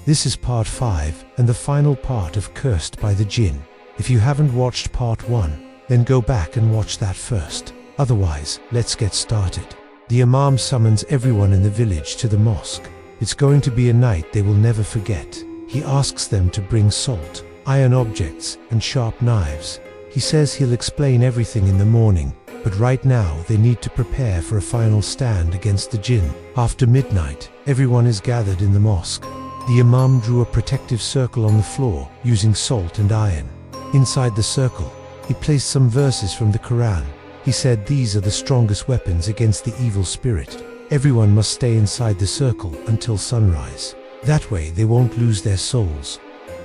This is part 5 and the final part of Cursed by the Jinn. If you haven't watched part 1, then go back and watch that first. Otherwise, let's get started. The Imam summons everyone in the village to the mosque. It's going to be a night they will never forget. He asks them to bring salt, iron objects, and sharp knives. He says he'll explain everything in the morning, but right now they need to prepare for a final stand against the Jinn. After midnight, everyone is gathered in the mosque. The Imam drew a protective circle on the floor using salt and iron. Inside the circle, he placed some verses from the Quran. He said these are the strongest weapons against the evil spirit. Everyone must stay inside the circle until sunrise. That way they won't lose their souls.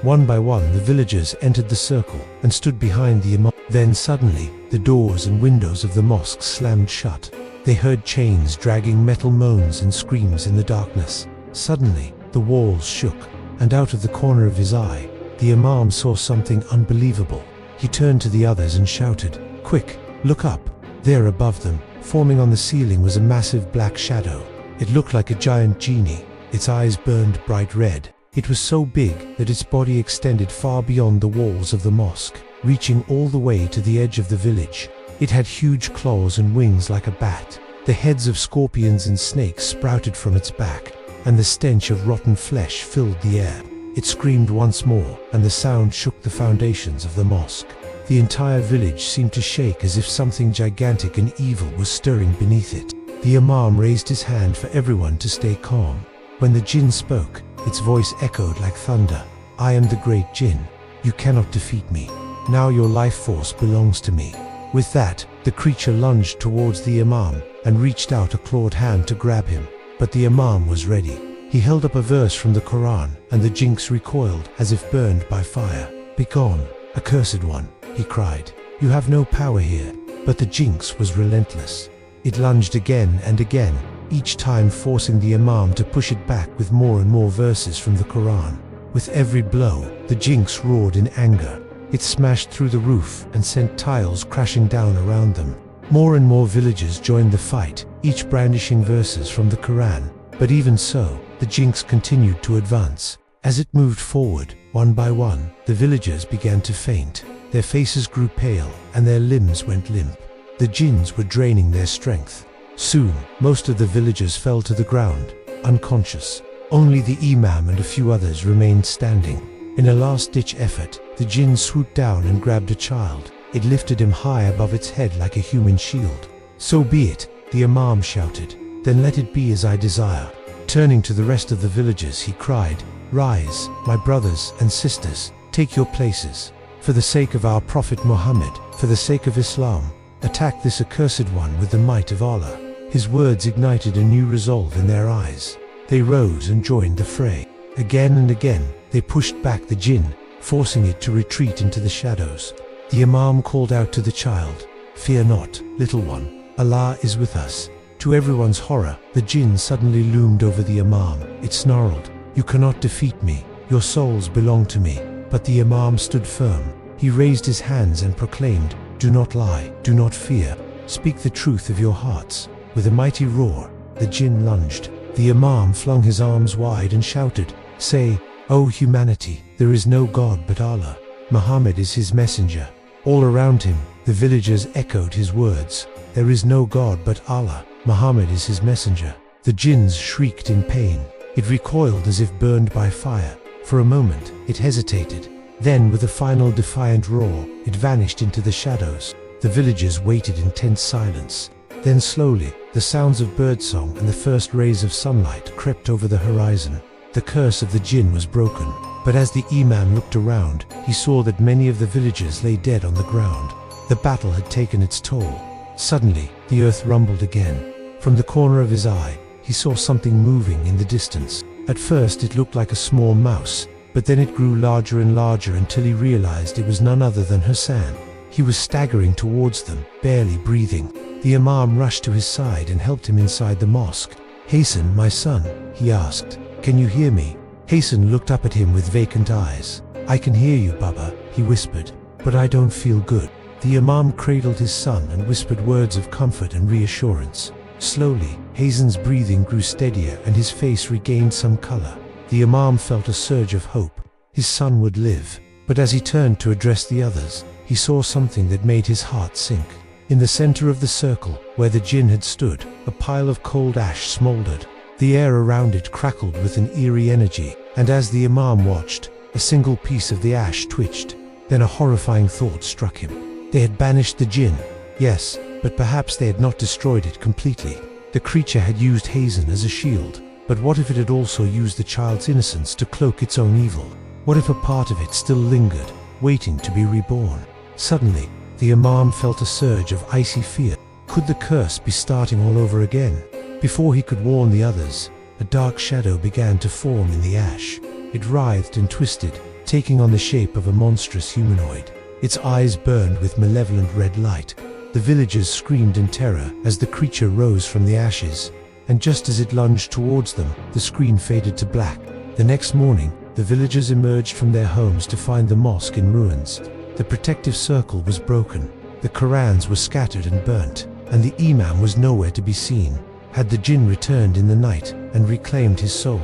One by one, the villagers entered the circle and stood behind the Imam. Then suddenly, the doors and windows of the mosque slammed shut. They heard chains dragging, metal moans and screams in the darkness. Suddenly, the walls shook, and out of the corner of his eye, the Imam saw something unbelievable. He turned to the others and shouted, "Quick, look up!" There above them, forming on the ceiling, was a massive black shadow. It looked like a giant genie. Its eyes burned bright red. It was so big that its body extended far beyond the walls of the mosque, reaching all the way to the edge of the village. It had huge claws and wings like a bat. The heads of scorpions and snakes sprouted from its back, and the stench of rotten flesh filled the air. It screamed once more, and the sound shook the foundations of the mosque. The entire village seemed to shake as if something gigantic and evil was stirring beneath it. The Imam raised his hand for everyone to stay calm. When the Jinn spoke, its voice echoed like thunder. "I am the great Jinn. You cannot defeat me. Now your life force belongs to me." With that, the creature lunged towards the Imam and reached out a clawed hand to grab him. But the Imam was ready. He held up a verse from the Quran, and the jinx recoiled as if burned by fire. "Begone, accursed one," he cried. "You have no power here." But the jinx was relentless. It lunged again and again, each time forcing the Imam to push it back with more and more verses from the Quran. With every blow, the jinx roared in anger. It smashed through the roof and sent tiles crashing down around them. More and more villagers joined the fight, each brandishing verses from the Quran. But even so, the jinx continued to advance. As it moved forward, one by one, the villagers began to faint. Their faces grew pale, and their limbs went limp. The jinns were draining their strength. Soon, most of the villagers fell to the ground, unconscious. Only the Imam and a few others remained standing. In a last-ditch effort, the Jinn swooped down and grabbed a child. It lifted him high above its head like a human shield. "So be it," the Imam shouted. "Then let it be as I desire." Turning to the rest of the villagers, he cried, "Rise, my brothers and sisters, take your places. For the sake of our Prophet Muhammad, for the sake of Islam, attack this accursed one with the might of Allah." His words ignited a new resolve in their eyes. They rose and joined the fray. Again and again, they pushed back the Jinn, forcing it to retreat into the shadows. The Imam called out to the child, "Fear not, little one. Allah is with us." To everyone's horror, the Jinn suddenly loomed over the Imam. It snarled, "You cannot defeat me. Your souls belong to me." But the Imam stood firm. He raised his hands and proclaimed, "Do not lie, do not fear. Speak the truth of your hearts." With a mighty roar, the Jinn lunged. The Imam flung his arms wide and shouted, "Say, O humanity, there is no God but Allah. Muhammad is his messenger." All around him, the villagers echoed his words. "There is no God but Allah. Muhammad is his messenger." The jinns shrieked in pain. It recoiled as if burned by fire. For a moment, it hesitated. Then, with a final defiant roar, it vanished into the shadows. The villagers waited in tense silence. Then slowly, the sounds of birdsong and the first rays of sunlight crept over the horizon. The curse of the Jinn was broken. But as the Imam looked around, he saw that many of the villagers lay dead on the ground. The battle had taken its toll. Suddenly, the earth rumbled again. From the corner of his eye, he saw something moving in the distance. At first, it looked like a small mouse, but then it grew larger and larger until he realized it was none other than Hassan. He was staggering towards them, barely breathing. The Imam rushed to his side and helped him inside the mosque. "Hassan, my son," he asked, "can you hear me?" Hassan looked up at him with vacant eyes. "I can hear you, Baba," he whispered, "but I don't feel good." The Imam cradled his son and whispered words of comfort and reassurance. Slowly, Hassan's breathing grew steadier and his face regained some color. The Imam felt a surge of hope. His son would live. But as he turned to address the others, he saw something that made his heart sink. In the center of the circle, where the Jinn had stood, a pile of cold ash smoldered. The air around it crackled with an eerie energy, and as the Imam watched, a single piece of the ash twitched. Then a horrifying thought struck him. They had banished the Jinn. Yes, but perhaps they had not destroyed it completely. The creature had used Hazen as a shield. But what if it had also used the child's innocence to cloak its own evil? What if a part of it still lingered, waiting to be reborn? Suddenly, the Imam felt a surge of icy fear. Could the curse be starting all over again? Before he could warn the others, a dark shadow began to form in the ash. It writhed and twisted, taking on the shape of a monstrous humanoid. Its eyes burned with malevolent red light. The villagers screamed in terror as the creature rose from the ashes, and just as it lunged towards them, the screen faded to black. The next morning, the villagers emerged from their homes to find the mosque in ruins. The protective circle was broken, the Qurans were scattered and burnt, and the Imam was nowhere to be seen. Had the Jinn returned in the night and reclaimed his soul?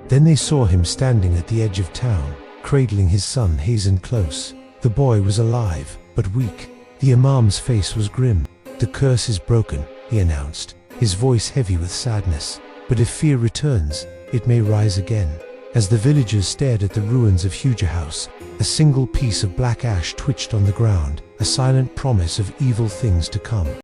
Then they saw him standing at the edge of town, cradling his son Hazen close. The boy was alive, but weak. The Imam's face was grim. "The curse is broken," he announced, his voice heavy with sadness. "But if fear returns, it may rise again." As the villagers stared at the ruins of Huja House, a single piece of black ash twitched on the ground, a silent promise of evil things to come.